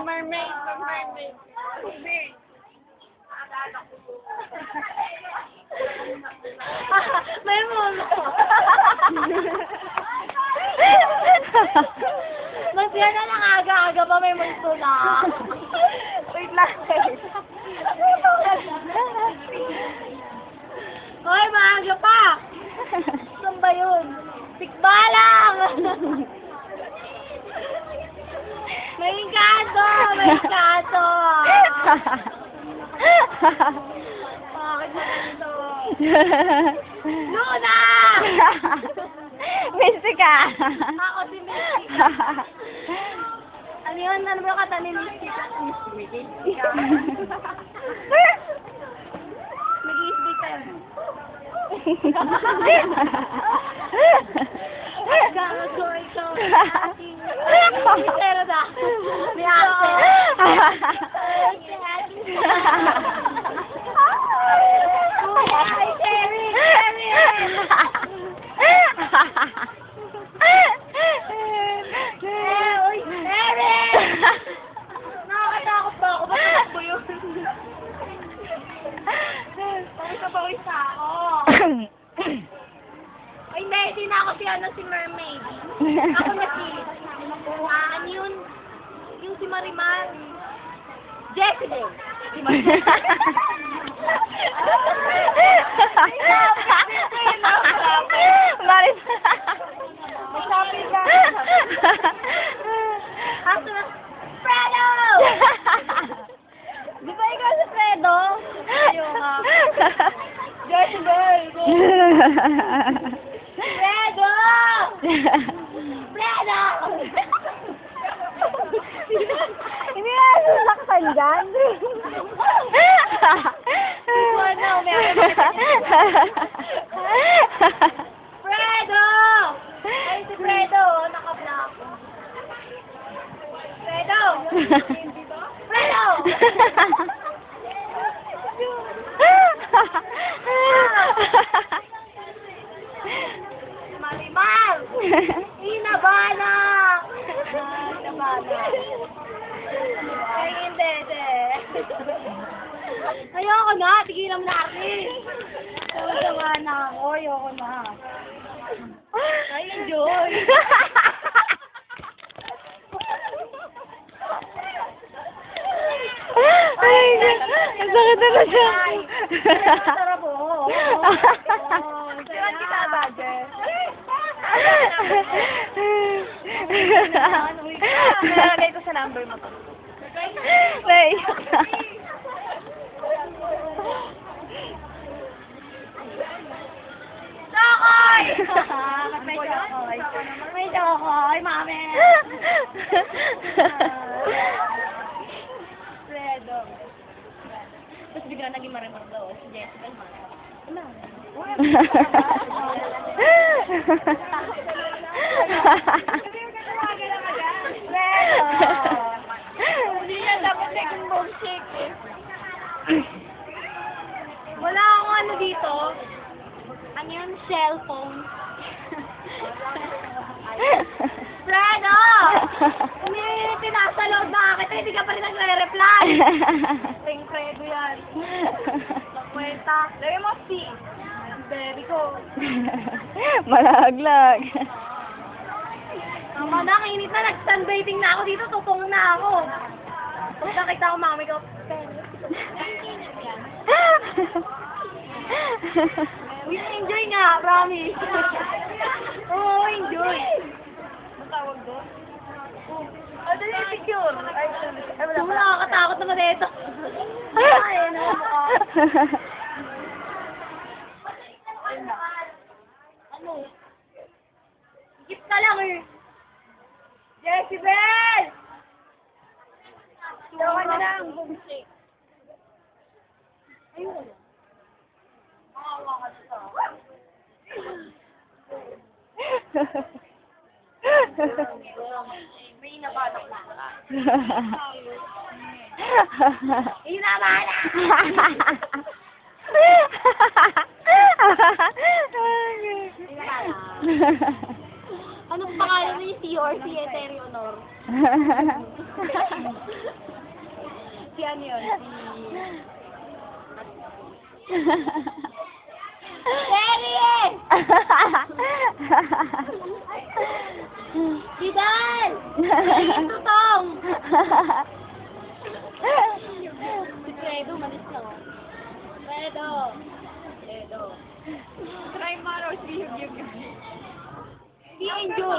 Mermaid. Mermaid. May mulo. Masaya na lang aga-aga pa may multo na. Wait lang. Hoy, maaga pa. Saan ba yun? Tikbalang! May kaso! Bakit na ganito? Luna! Misty ka. Ako si Misty. Ano yun? Ano ba yung kata ni Misty? Misty ka. Nag-iisbig ka yun. Gago, ikaw. Pero na. May ate. Ay, Terry! Uy, Terry! Nakakatakot ba ako? Bakit ko yun? Pawis na ako. Ay, hindi na ako si Mermaid. Ako na ano yun? Yung si Marimar. Jezebel. Si Marimar. Masabi ka. Ako na, Fredo! Di ba ikaw si Fredo? Ayaw nga. Jezebel! Fredo! Fredo! Hindi na sasaktan dyan. Ano, Fredo! Ay, si Fredo, naka-block. Fredo! Fredo! Marimar! Inabana! Inabana. Ay, hindi. Ayoko na, tigilan mo na akin. Tawa na ako, ayoko na. Ay, enjoy. Ay, ang sakit na siya. Sarap po. Siwan kita, Badger. Nalagay ko sa number mo to. Naiyak na. Chokoy! May chokoy, mami. Fredo. Tapos bigla naging Marimar daw. Si Jessica, hindi yan dapat second bone shake eh. Wala akong ano dito. Ano yun? Cellphone. Fredo! Kung pinasa load na kita, hindi ka pa rin nagre-reply. Ting Fredo yan. Kwenta. Lagay mo si. Very ko. Malaglag. Tama na, kainit na. Nag-sunbathing na ako dito. Tutong na ako. Pag nakita ko, mami ko, uy, enjoy nga, promise. Oo, enjoy. Ang tawag doon? Ano yung secure? Ay, Wala, nakakatakot naman ito. Ay, ano mo? Ano? Higit ka lang eh. Jezebel! Tawa na lang, bumsik. Ayun. Makawa ka dito. May nabatak na. Inabala! Anong pangalan niyo, si or si Eterionor? Si ano yun? Serious! Si Dan! Si Tong! Si Fredo, malis na oh. Fredo! Fredo. Try Maro, si Yug. Si Angel!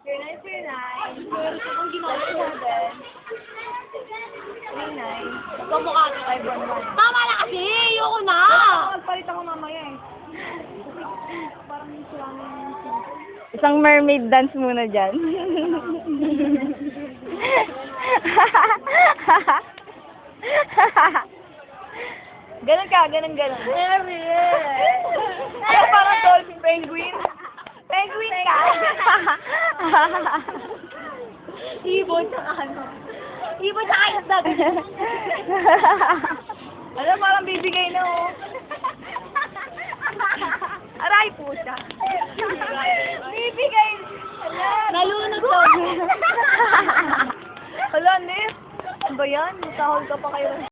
You're nice. Kung ginawa ko din. Very nice. Kamukha ka kay Bonbon. Tama na kasi! Ayoko na! Magpalit ako mamaya eh. Parang sila Isang mermaid dance muna dyan. Ganun ka, ganun. Serious! Ay, parang dolphin penguin. Penguin ka. Ibon sa ano? Ibon sa isdag! Alam, parang bibigay na oh. Aray po siya. Bibigay! Nalunod to. Hala, Nip. Ano ba yan? Matahol ka pa kayo.